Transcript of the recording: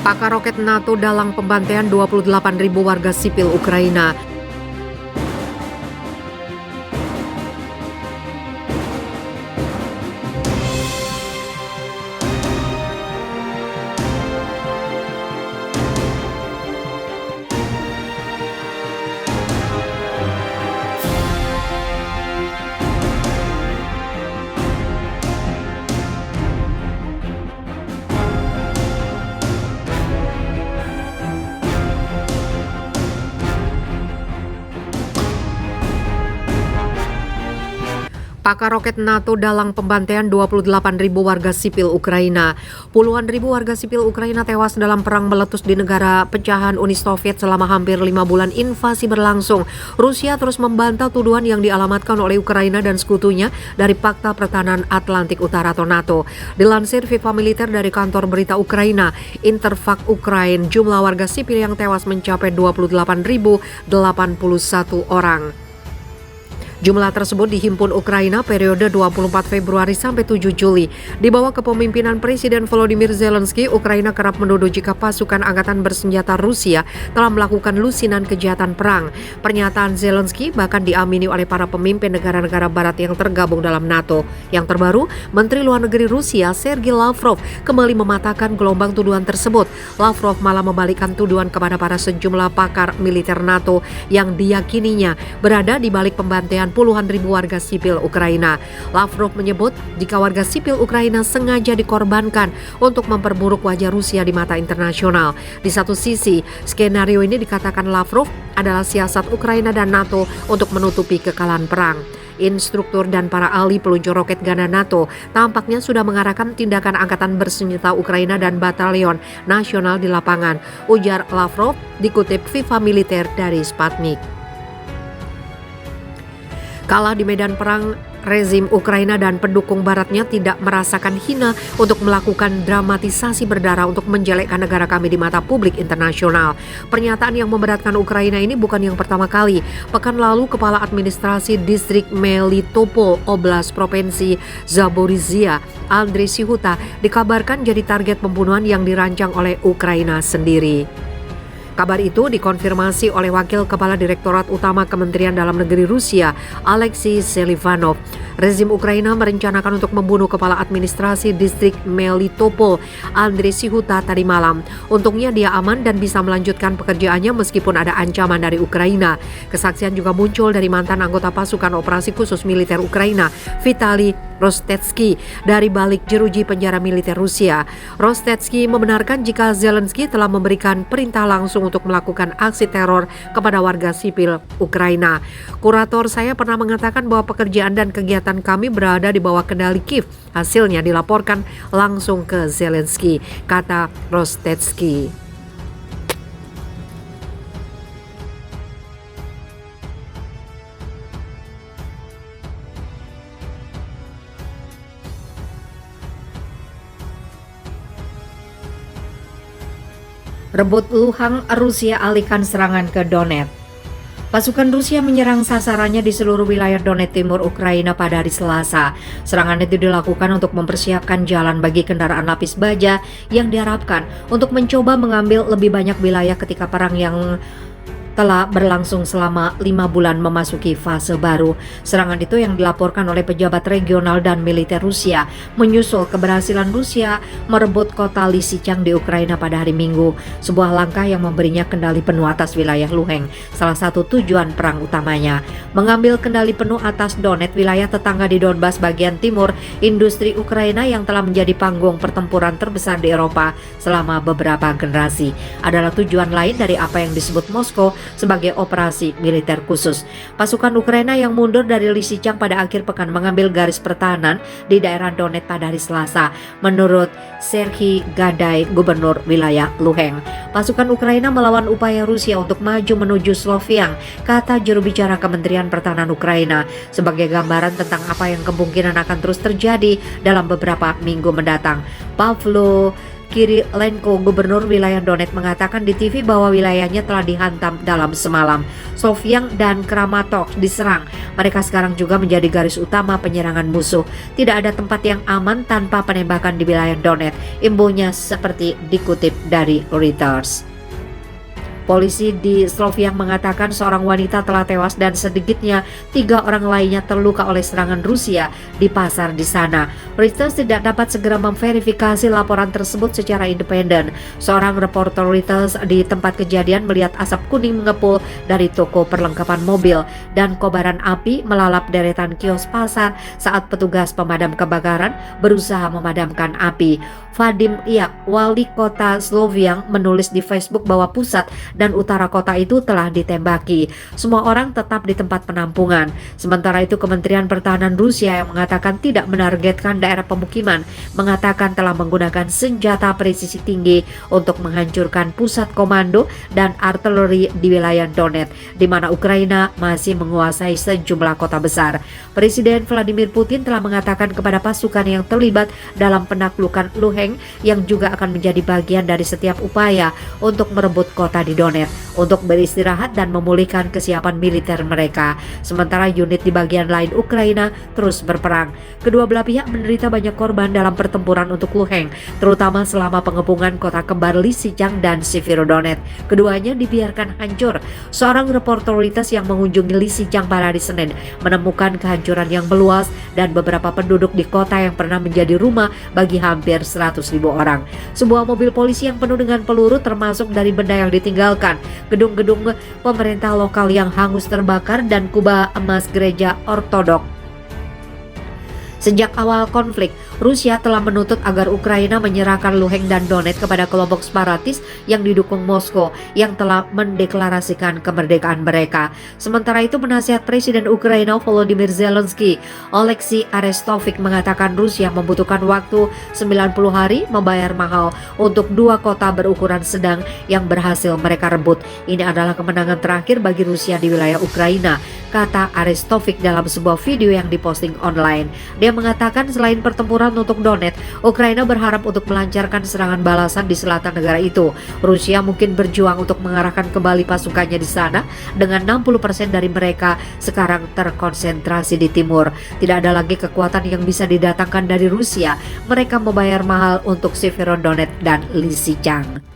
Pakar roket NATO dalang pembantaian 28.000 warga sipil Ukraina. Pakar roket NATO dalang pembantaian 28.000 warga sipil Ukraina. Puluhan ribu warga sipil Ukraina tewas dalam perang meletus di negara pecahan Uni Soviet selama hampir 5 bulan invasi berlangsung. Rusia terus membantah tuduhan yang dialamatkan oleh Ukraina dan sekutunya dari Pakta Pertahanan Atlantik Utara atau NATO. Dilansir Viva Militer dari kantor berita Ukraina, Interfax Ukraine, jumlah warga sipil yang tewas mencapai 28.081 orang. Jumlah tersebut dihimpun Ukraina periode 24 Februari sampai 7 Juli. Di bawah kepemimpinan Presiden Volodymyr Zelensky, Ukraina kerap menuduh jika pasukan angkatan bersenjata Rusia telah melakukan lusinan kejahatan perang. Pernyataan Zelensky bahkan diamini oleh para pemimpin negara-negara barat yang tergabung dalam NATO. Yang terbaru, Menteri Luar Negeri Rusia Sergei Lavrov kembali mematahkan gelombang tuduhan tersebut. Lavrov malah membalikkan tuduhan kepada para sejumlah pakar militer NATO yang diyakininya berada di balik pembantaian puluhan ribu warga sipil Ukraina. Lavrov menyebut jika warga sipil Ukraina sengaja dikorbankan untuk memperburuk wajah Rusia di mata internasional. Di satu sisi, skenario ini dikatakan Lavrov adalah siasat Ukraina dan NATO untuk menutupi kekalahan perang. Instruktur dan para ahli peluncur roket ganda NATO tampaknya sudah mengarahkan tindakan angkatan bersenjata Ukraina dan batalion nasional di lapangan, ujar Lavrov dikutip Viva Militer dari Sputnik. Kalah di medan perang, rezim Ukraina dan pendukung baratnya tidak merasakan hina untuk melakukan dramatisasi berdarah untuk menjelekkan negara kami di mata publik internasional. Pernyataan yang memberatkan Ukraina ini bukan yang pertama kali. Pekan lalu, Kepala Administrasi Distrik Melitopol, Oblast Provinsi Zaporizhia, Andriy Syuta, dikabarkan jadi target pembunuhan yang dirancang oleh Ukraina sendiri. Kabar itu dikonfirmasi oleh Wakil Kepala Direktorat Utama Kementerian Dalam Negeri Rusia, Alexei Selivanov. Rezim Ukraina merencanakan untuk membunuh Kepala Administrasi Distrik Melitopol, Andriy Syuta, tadi malam. Untungnya dia aman dan bisa melanjutkan pekerjaannya meskipun ada ancaman dari Ukraina. Kesaksian juga muncul dari mantan anggota pasukan operasi khusus militer Ukraina, Vitali Rostetsky, dari balik jeruji penjara militer Rusia. Rostetsky membenarkan jika Zelensky telah memberikan perintah langsung untuk melakukan aksi teror kepada warga sipil Ukraina. Kurator saya pernah mengatakan bahwa pekerjaan dan kegiatan kami berada di bawah kendali Kiev. Hasilnya dilaporkan langsung ke Zelensky, kata Rostetsky. Rebut Luhansk, Rusia alihkan serangan ke Donetsk. Pasukan Rusia menyerang sasarannya di seluruh wilayah Donetsk timur Ukraina pada hari Selasa. Serangan itu dilakukan untuk mempersiapkan jalan bagi kendaraan lapis baja yang diharapkan untuk mencoba mengambil lebih banyak wilayah ketika perang yang telah berlangsung selama 5 bulan memasuki fase baru. Serangan itu yang dilaporkan oleh pejabat regional dan militer Rusia menyusul keberhasilan Rusia merebut kota Lysychansk di Ukraina pada hari Minggu, sebuah langkah yang memberinya kendali penuh atas wilayah Luhansk, salah satu tujuan perang utamanya. Mengambil kendali penuh atas Donetsk, wilayah tetangga di Donbas bagian timur, industri Ukraina yang telah menjadi panggung pertempuran terbesar di Eropa selama beberapa generasi, adalah tujuan lain dari apa yang disebut Moskow sebagai operasi militer khusus. Pasukan Ukraina yang mundur dari Lysychansk pada akhir pekan mengambil garis pertahanan di daerah Donetsk pada hari Selasa, menurut Serhiy Gadai, gubernur wilayah Luhansk. Pasukan Ukraina melawan upaya Rusia untuk maju menuju Sloviansk, kata juru bicara Kementerian Pertahanan Ukraina, sebagai gambaran tentang apa yang kemungkinan akan terus terjadi dalam beberapa minggu mendatang. Pavlo Kirilenko, gubernur wilayah Donetsk, mengatakan di TV bahwa wilayahnya telah dihantam dalam semalam. Sloviansk dan Kramatorsk diserang. Mereka sekarang juga menjadi garis utama penyerangan musuh. Tidak ada tempat yang aman tanpa penembakan di wilayah Donetsk, imbuhnya seperti dikutip dari Reuters. Polisi di Sloviansk mengatakan seorang wanita telah tewas dan sedikitnya 3 orang lainnya terluka oleh serangan Rusia di pasar di sana. Reuters tidak dapat segera memverifikasi laporan tersebut secara independen. Seorang reporter Reuters di tempat kejadian melihat asap kuning mengepul dari toko perlengkapan mobil dan kobaran api melalap deretan kios pasar saat petugas pemadam kebakaran berusaha memadamkan api. Vadim Iak, wali kota Sloviansk, menulis di Facebook bahwa pusat dan utara kota itu telah ditembaki. Semua orang tetap di tempat penampungan. Sementara itu Kementerian Pertahanan Rusia yang mengatakan tidak menargetkan daerah pemukiman mengatakan telah menggunakan senjata presisi tinggi untuk menghancurkan pusat komando dan artileri di wilayah Donetsk, di mana Ukraina masih menguasai sejumlah kota besar. Presiden Vladimir Putin telah mengatakan kepada pasukan yang terlibat dalam penaklukan Luhansk yang juga akan menjadi bagian dari setiap upaya untuk merebut kota di Donetsk untuk beristirahat dan memulihkan kesiapan militer mereka. Sementara unit di bagian lain Ukraina terus berperang. Kedua belah pihak menderita banyak korban dalam pertempuran untuk Luhansk, terutama selama pengepungan kota kembar Lysychansk dan Severodonetsk. Keduanya dibiarkan hancur. Seorang reporter Reuters yang mengunjungi Lysychansk pada hari Senin menemukan kehancuran yang meluas dan beberapa penduduk di kota yang pernah menjadi rumah bagi hampir 100.000 orang. Sebuah mobil polisi yang penuh dengan peluru termasuk dari benda yang ditinggalkan, gedung-gedung pemerintah lokal yang hangus terbakar, dan kubah emas gereja ortodok. Sejak awal konflik, Rusia telah menuntut agar Ukraina menyerahkan Luhansk dan Donetsk kepada kelompok separatis yang didukung Moskow yang telah mendeklarasikan kemerdekaan mereka. Sementara itu, penasihat Presiden Ukraina Volodymyr Zelensky, Oleksiy Arestovych, mengatakan Rusia membutuhkan waktu 90 hari membayar mahal untuk 2 kota berukuran sedang yang berhasil mereka rebut. Ini adalah kemenangan terakhir bagi Rusia di wilayah Ukraina, kata Arestovych dalam sebuah video yang diposting online. Dia mengatakan selain pertempuran untuk Donetsk, Ukraina berharap untuk melancarkan serangan balasan di selatan negara itu. Rusia mungkin berjuang untuk mengarahkan kembali pasukannya di sana, dengan 60% dari mereka sekarang terkonsentrasi di timur. Tidak ada lagi kekuatan yang bisa didatangkan dari Rusia. Mereka membayar mahal untuk Severodonetsk dan Lysychansk.